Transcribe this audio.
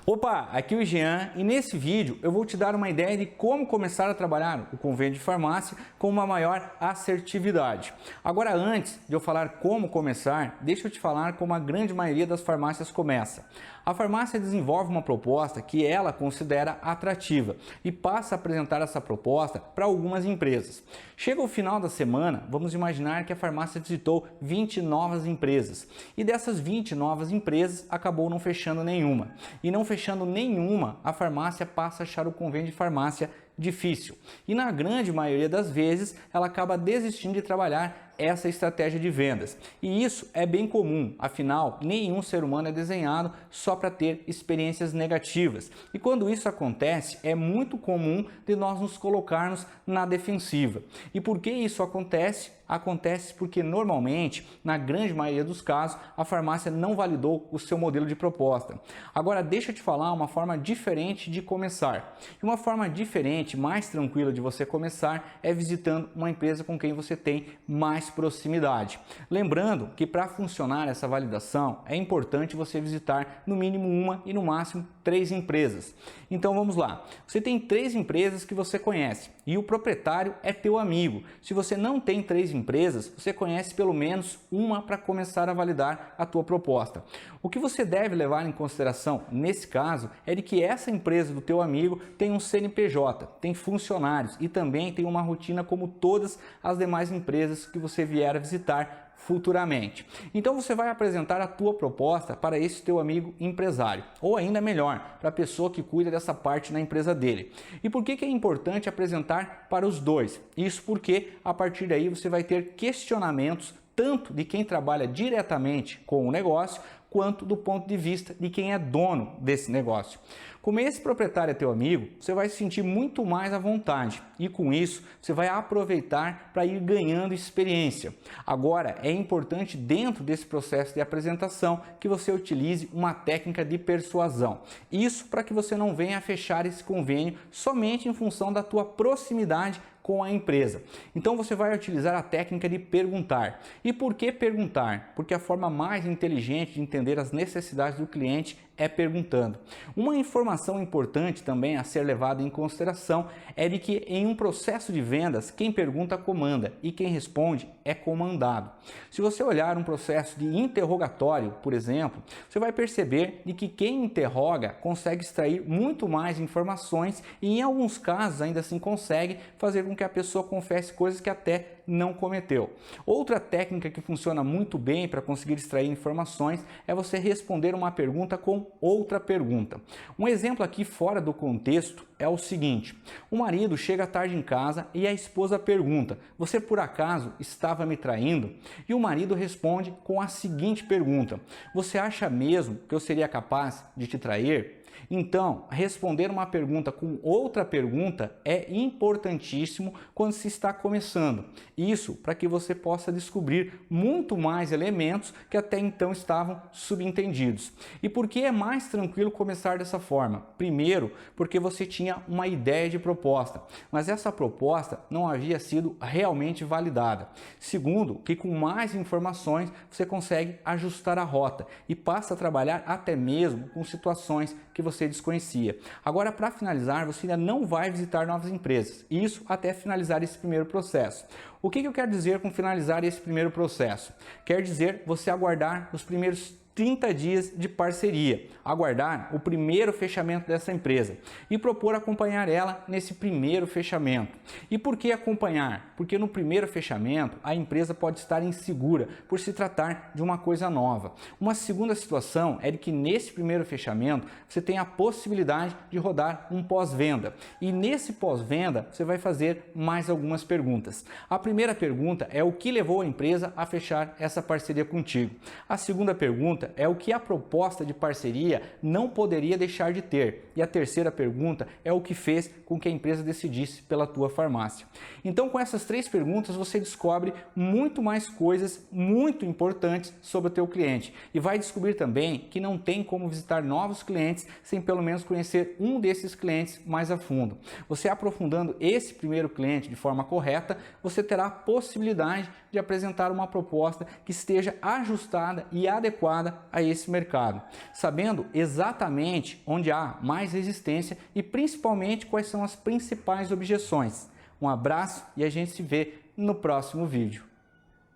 Opa, aqui é o Jean e nesse vídeo eu vou te dar uma ideia de como começar a trabalhar o convênio de farmácia com uma maior assertividade. Agora, antes de eu falar como começar, deixa eu te falar como a grande maioria das farmácias começa. A farmácia desenvolve uma proposta que ela considera atrativa e passa a apresentar essa proposta para algumas empresas. Chega o final da semana, vamos imaginar que a farmácia visitou 20 novas empresas e dessas 20 novas empresas acabou não fechando nenhuma. E não fechando nenhuma, a farmácia passa a achar o convênio de farmácia difícil. E na grande maioria das vezes, ela acaba desistindo de trabalhar essa estratégia de vendas. E isso é bem comum, afinal, nenhum ser humano é desenhado só para ter experiências negativas. E quando isso acontece, é muito comum de nós nos colocarmos na defensiva. E por que isso acontece? Acontece porque normalmente, na grande maioria dos casos, a farmácia não validou o seu modelo de proposta. Agora, deixa eu te falar uma forma diferente de começar. E uma forma diferente, mais tranquila de você começar é visitando uma empresa com quem você tem mais proximidade. Lembrando que para funcionar essa validação é importante você visitar no mínimo uma e no máximo 3 empresas. Então vamos lá. Você tem 3 empresas que você conhece e o proprietário é teu amigo. Se você não tem 3 empresas, você conhece pelo menos uma para começar a validar a tua proposta. O que você deve levar em consideração nesse caso é de que essa empresa do teu amigo tem um CNPJ, tem funcionários e também tem uma rotina como todas as demais empresas que você vier a visitar futuramente. Então você vai apresentar a tua proposta para esse teu amigo empresário, ou ainda melhor, para a pessoa que cuida dessa parte na empresa dele. E por que é importante apresentar para os dois? Isso porque a partir daí você vai ter questionamentos tanto de quem trabalha diretamente com o negócio, quanto do ponto de vista de quem é dono desse negócio. Como esse proprietário é teu amigo, você vai se sentir muito mais à vontade e com isso você vai aproveitar para ir ganhando experiência. Agora, é importante dentro desse processo de apresentação que você utilize uma técnica de persuasão. Isso para que você não venha a fechar esse convênio somente em função da tua proximidade com a empresa. Então você vai utilizar a técnica de perguntar. E por que perguntar? Porque a forma mais inteligente de entender as necessidades do cliente é perguntando. Uma informação importante também a ser levada em consideração é de que em um processo de vendas, quem pergunta comanda e quem responde é comandado. Se você olhar um processo de interrogatório, por exemplo, você vai perceber de que quem interroga consegue extrair muito mais informações e em alguns casos ainda assim consegue fazer com que a pessoa confesse coisas que até não cometeu. Outra técnica que funciona muito bem para conseguir extrair informações é você responder uma pergunta com outra pergunta. Um exemplo aqui fora do contexto é o seguinte: o marido chega tarde em casa e a esposa pergunta: "Você por acaso estava me traindo?" E o marido responde com a seguinte pergunta: "Você acha mesmo que eu seria capaz de te trair?" Então, responder uma pergunta com outra pergunta é importantíssimo quando se está começando. Isso para que você possa descobrir muito mais elementos que até então estavam subentendidos. E por que é mais tranquilo começar dessa forma? Primeiro, porque você tinha uma ideia de proposta, mas essa proposta não havia sido realmente validada. Segundo, que com mais informações você consegue ajustar a rota e passa a trabalhar até mesmo com situações que você desconhecia. Agora, para finalizar, você ainda não vai visitar novas empresas. Isso até finalizar esse primeiro processo. O que eu quero dizer com finalizar esse primeiro processo? Quer dizer você aguardar os primeiros 30 dias de parceria, aguardar o primeiro fechamento dessa empresa e propor acompanhar ela nesse primeiro fechamento. E por que acompanhar? Porque no primeiro fechamento a empresa pode estar insegura por se tratar de uma coisa nova. Uma segunda situação é de que nesse primeiro fechamento você tem a possibilidade de rodar um pós-venda e nesse pós-venda você vai fazer mais algumas perguntas. A primeira pergunta é o que levou a empresa a fechar essa parceria contigo. A segunda pergunta é o que a proposta de parceria não poderia deixar de ter. E a terceira pergunta é o que fez com que a empresa decidisse pela tua farmácia. Então, com essas 3 perguntas, você descobre muito mais coisas muito importantes sobre o teu cliente. E vai descobrir também que não tem como visitar novos clientes sem pelo menos conhecer um desses clientes mais a fundo. Você aprofundando esse primeiro cliente de forma correta, você terá a possibilidade de apresentar uma proposta que esteja ajustada e adequada voltada a esse mercado, sabendo exatamente onde há mais resistência e principalmente quais são as principais objeções. Um abraço e a gente se vê no próximo vídeo.